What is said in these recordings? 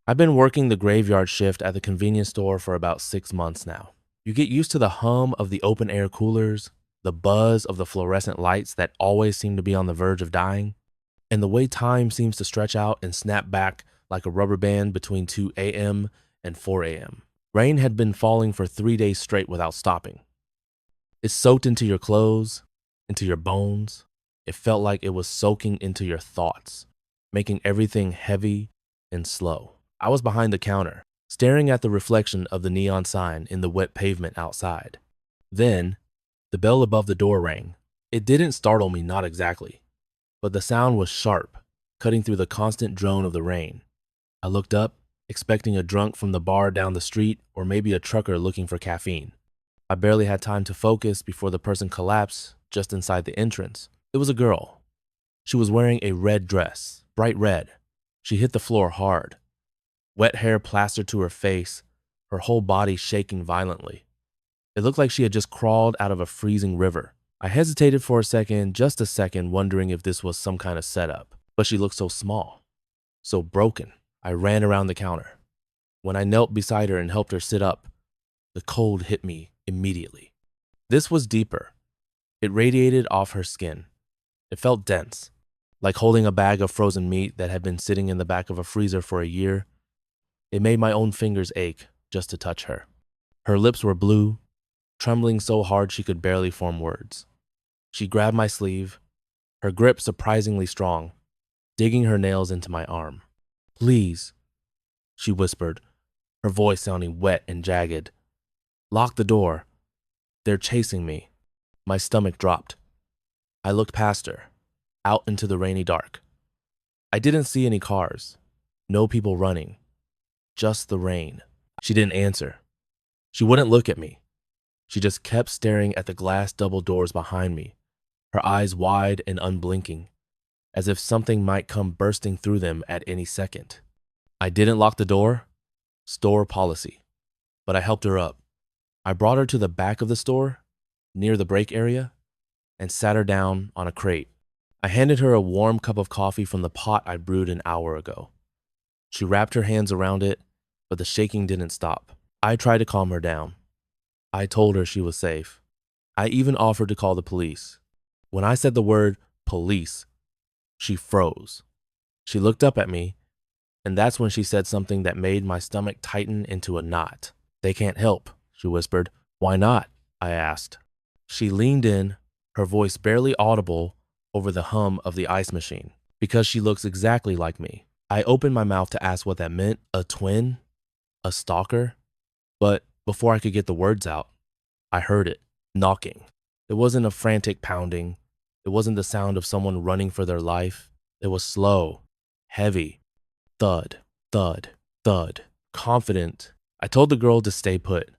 I've been working the graveyard shift at the convenience store for about 6 months now. You get used to the hum of the open air coolers, the buzz of the fluorescent lights that always seem to be on the verge of dying, and the way time seems to stretch out and snap back like a rubber band between 2 a.m. and 4 a.m. Rain had been falling for 3 days straight without stopping. It soaked into your clothes, into your bones. It felt like it was soaking into your thoughts, making everything heavy and slow. I was behind the counter, staring at the reflection of the neon sign in the wet pavement outside. Then, the bell above the door rang. It didn't startle me, not exactly, but the sound was sharp, cutting through the constant drone of the rain. I looked up, expecting a drunk from the bar down the street or maybe a trucker looking for caffeine. I barely had time to focus before the person collapsed just inside the entrance. It was a girl. She was wearing a red dress, bright red. She hit the floor hard. Wet hair plastered to her face, her whole body shaking violently. It looked like she had just crawled out of a freezing river. I hesitated for a second, just a second, wondering if this was some kind of setup. But she looked so small, so broken. I ran around the counter. When I knelt beside her and helped her sit up, the cold hit me immediately. This was deeper. It radiated off her skin. It felt dense, like holding a bag of frozen meat that had been sitting in the back of a freezer for a year. It made my own fingers ache just to touch her. Her lips were blue, trembling so hard she could barely form words. She grabbed my sleeve, her grip surprisingly strong, digging her nails into my arm. "Please," she whispered, her voice sounding wet and jagged. "Lock the door. They're chasing me." My stomach dropped. I looked past her, out into the rainy dark. I didn't see any cars, no people running, just the rain. She didn't answer. She wouldn't look at me. She just kept staring at the glass double doors behind me, her eyes wide and unblinking, as if something might come bursting through them at any second. I didn't lock the door, store policy, but I helped her up. I brought her to the back of the store, near the break area, and sat her down on a crate. I handed her a warm cup of coffee from the pot I brewed an hour ago. She wrapped her hands around it, but the shaking didn't stop. I tried to calm her down. I told her she was safe. I even offered to call the police. When I said the word police, she froze. She looked up at me, and that's when she said something that made my stomach tighten into a knot. "They can't help," she whispered. "Why not?" I asked. She leaned in, her voice barely audible over the hum of the ice machine. "Because she looks exactly like me." I opened my mouth to ask what that meant, a twin, a stalker, but before I could get the words out, I heard it, knocking. It wasn't a frantic pounding. It wasn't the sound of someone running for their life. It was slow, heavy, thud, thud, thud, confident. I told the girl to stay put.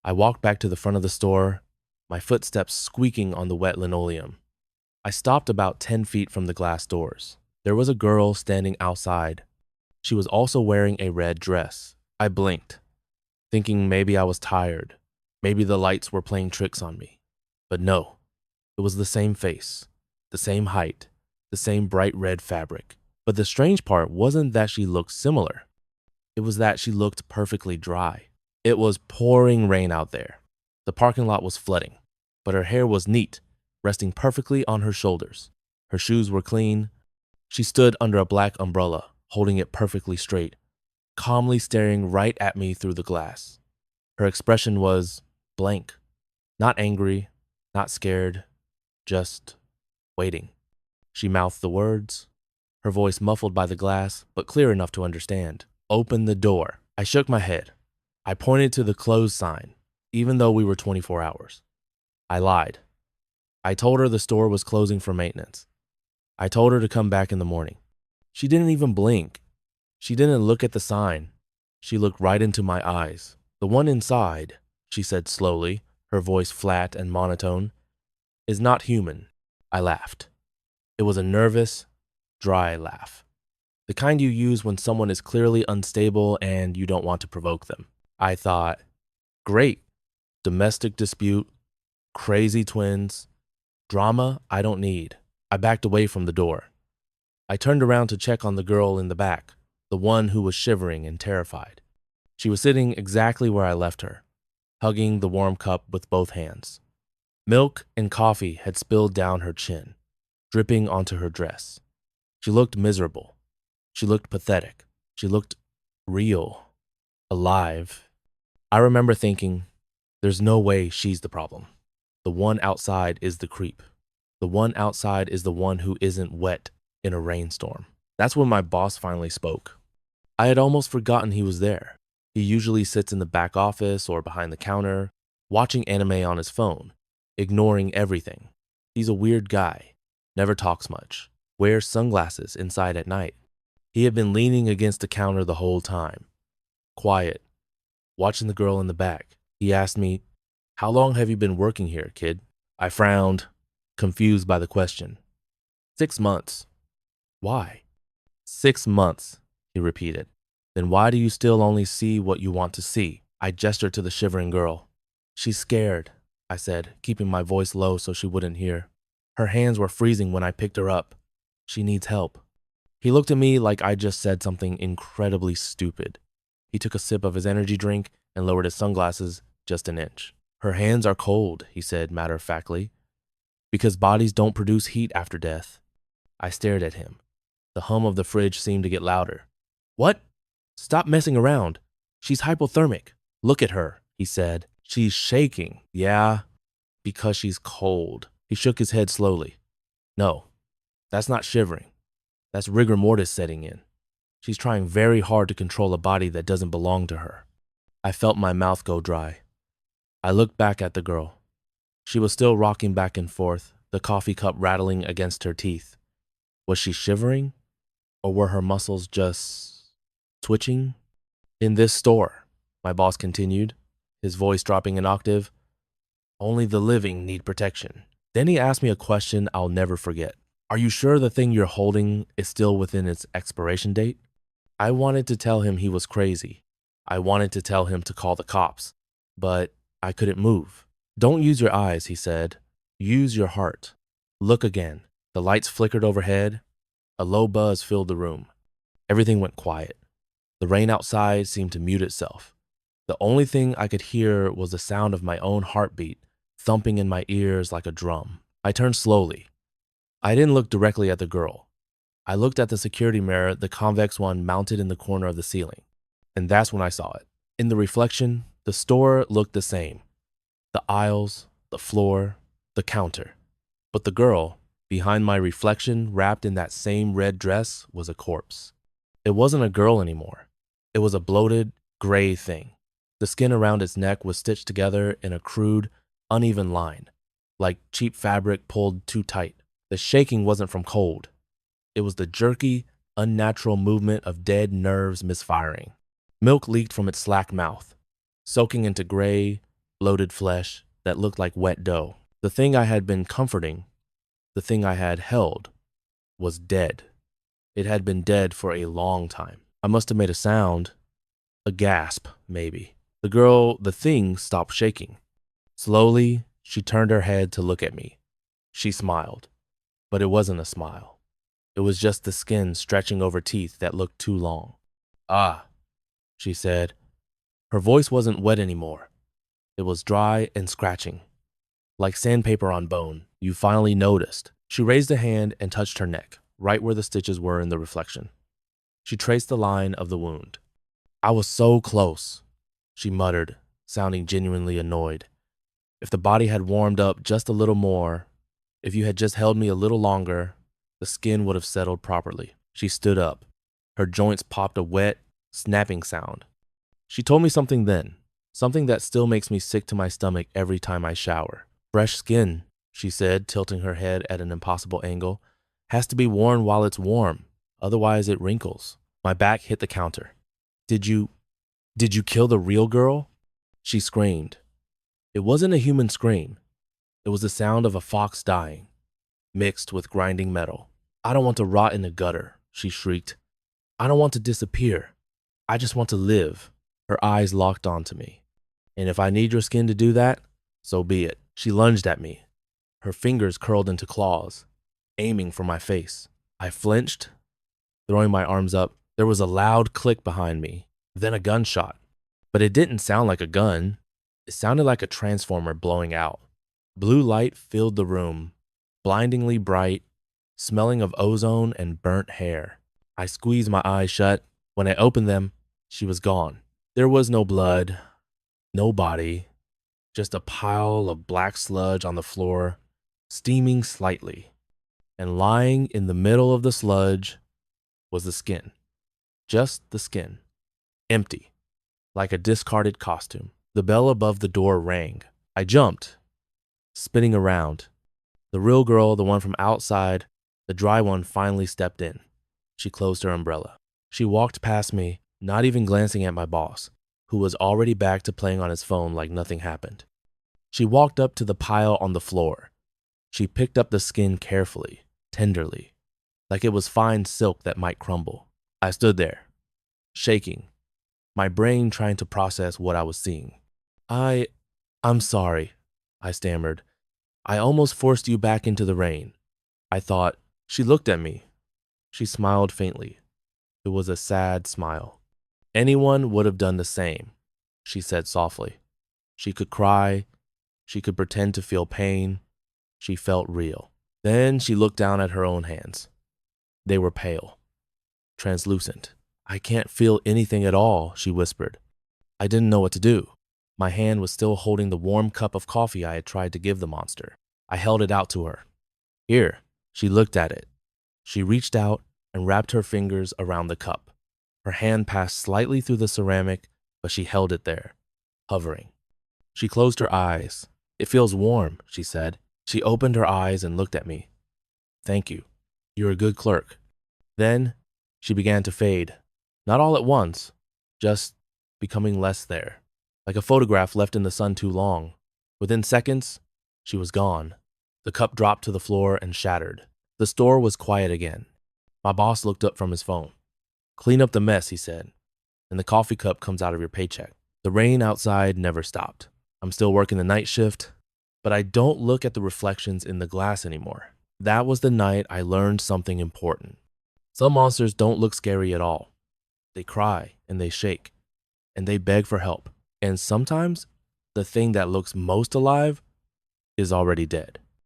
I walked back to the front of the store, my footsteps squeaking on the wet linoleum. I stopped about 10 feet from the glass doors. There was a girl standing outside. She was also wearing a red dress. I blinked, thinking maybe I was tired. Maybe the lights were playing tricks on me. But no, it was the same face, the same height, the same bright red fabric. But the strange part wasn't that she looked similar. It was that she looked perfectly dry. It was pouring rain out there. The parking lot was flooding, but her hair was neat, resting perfectly on her shoulders. Her shoes were clean. She stood under a black umbrella, holding it perfectly straight, calmly staring right at me through the glass. Her expression was blank, not angry, not scared, just waiting. She mouthed the words, her voice muffled by the glass, but clear enough to understand. "Open the door." I shook my head. I pointed to the closed sign, even though we were 24 hours. I lied. I told her the store was closing for maintenance. I told her to come back in the morning. She didn't even blink. She didn't look at the sign. She looked right into my eyes. "The one inside," she said slowly, her voice flat and monotone, "is not human." I laughed. It was a nervous, dry laugh. The kind you use when someone is clearly unstable and you don't want to provoke them. I thought, great, domestic dispute, crazy twins, drama I don't need. I backed away from the door. I turned around to check on the girl in the back. the one who was shivering and terrified. She was sitting exactly where I left her, hugging the warm cup with both hands. Milk and coffee had spilled down her chin, dripping onto her dress. She looked miserable. She looked pathetic. She looked real, alive. I remember thinking, there's no way she's the problem. The one outside is the creep. The one outside is the one who isn't wet in a rainstorm. That's when my boss finally spoke. I had almost forgotten he was there. He usually sits in the back office or behind the counter, watching anime on his phone, ignoring everything. He's a weird guy, never talks much, wears sunglasses inside at night. He had been leaning against the counter the whole time, quiet, watching the girl in the back. He asked me, "How long have you been working here, kid?" I frowned, confused by the question. 6 months. Why? 6 months, he repeated. Then why do you still only see what you want to see? I gestured to the shivering girl. She's scared, I said, keeping my voice low so she wouldn't hear. Her hands were freezing when I picked her up. She needs help. He looked at me like I just said something incredibly stupid. He took a sip of his energy drink and lowered his sunglasses just an inch. Her hands are cold, he said matter-of-factly, because bodies don't produce heat after death. I stared at him. The hum of the fridge seemed to get louder. What? Stop messing around. She's hypothermic. Look at her, he said. She's shaking. Yeah, because she's cold. He shook his head slowly. No, that's not shivering. That's rigor mortis setting in. She's trying very hard to control a body that doesn't belong to her. I felt my mouth go dry. I looked back at the girl. She was still rocking back and forth, the coffee cup rattling against her teeth. Was she shivering? Or were her muscles just twitching? In this store, my boss continued, his voice dropping an octave, only the living need protection. Then he asked me a question I'll never forget. Are you sure the thing you're holding is still within its expiration date? I wanted to tell him he was crazy. I wanted to tell him to call the cops, but I couldn't move. Don't use your eyes, he said. Use your heart. Look again. The lights flickered overhead. A low buzz filled the room. Everything went quiet. The rain outside seemed to mute itself. The only thing I could hear was the sound of my own heartbeat thumping in my ears like a drum. I turned slowly. I didn't look directly at the girl. I looked at the security mirror, the convex one mounted in the corner of the ceiling. And that's when I saw it. In the reflection, the store looked the same. The aisles, the floor, the counter. But the girl, behind my reflection, wrapped in that same red dress, was a corpse. It wasn't a girl anymore. It was a bloated, gray thing. The skin around its neck was stitched together in a crude, uneven line, like cheap fabric pulled too tight. The shaking wasn't from cold. It was the jerky, unnatural movement of dead nerves misfiring. Milk leaked from its slack mouth, soaking into gray, bloated flesh that looked like wet dough. The thing I had been comforting, the thing I had held, was dead. It had been dead for a long time. I must have made a sound, a gasp, maybe. The thing stopped shaking. Slowly, she turned her head to look at me. She smiled, but it wasn't a smile. It was just the skin stretching over teeth that looked too long. Ah, she said. Her voice wasn't wet anymore. It was dry and scratching, like sandpaper on bone. You finally noticed. She raised a hand and touched her neck, right where the stitches were in the reflection. She traced the line of the wound. I was so close, she muttered, sounding genuinely annoyed. If the body had warmed up just a little more, if you had just held me a little longer, the skin would have settled properly. She stood up. Her joints popped a wet, snapping sound. She told me something then, something that still makes me sick to my stomach every time I shower. Fresh skin, she said, tilting her head at an impossible angle, has to be worn while it's warm, otherwise it wrinkles. My back hit the counter. Did you kill the real girl? She screamed. It wasn't a human scream. It was the sound of a fox dying, mixed with grinding metal. I don't want to rot in the gutter, she shrieked. I don't want to disappear. I just want to live. Her eyes locked onto me. And if I need your skin to do that, so be it. She lunged at me, her fingers curled into claws, aiming for my face. I flinched, throwing my arms up. There was a loud click behind me, then a gunshot. But it didn't sound like a gun. It sounded like a transformer blowing out. Blue light filled the room, blindingly bright, smelling of ozone and burnt hair. I squeezed my eyes shut. When I opened them, she was gone. There was no blood, no body, just a pile of black sludge on the floor, steaming slightly. And lying in the middle of the sludge was the skin. Just the skin. Empty, like a discarded costume. The bell above the door rang. I jumped, spinning around. The real girl, the one from outside, the dry one, finally stepped in. She closed her umbrella. She walked past me, not even glancing at my boss, who was already back to playing on his phone like nothing happened. She walked up to the pile on the floor. She picked up the skin carefully, tenderly, like it was fine silk that might crumble. I stood there, shaking, my brain trying to process what I was seeing. I'm sorry, I stammered. I almost forced you back into the rain. I thought. She looked at me. She smiled faintly. It was a sad smile. Anyone would have done the same, she said softly. She could cry. She could pretend to feel pain. She felt real. Then she looked down at her own hands. They were pale, translucent. I can't feel anything at all, she whispered. I didn't know what to do. My hand was still holding the warm cup of coffee I had tried to give the monster. I held it out to her. Here. She looked at it. She reached out and wrapped her fingers around the cup. Her hand passed slightly through the ceramic, but she held it there, hovering. She closed her eyes. It feels warm, she said. She opened her eyes and looked at me. Thank you. You're a good clerk. Then she began to fade. Not all at once, just becoming less there, like a photograph left in the sun too long. Within seconds, she was gone. The cup dropped to the floor and shattered. The store was quiet again. My boss looked up from his phone. Clean up the mess, he said, and the coffee cup comes out of your paycheck. The rain outside never stopped. I'm still working the night shift, but I don't look at the reflections in the glass anymore. That was the night I learned something important. Some monsters don't look scary at all. They cry and they shake and they beg for help. And sometimes the thing that looks most alive is already dead.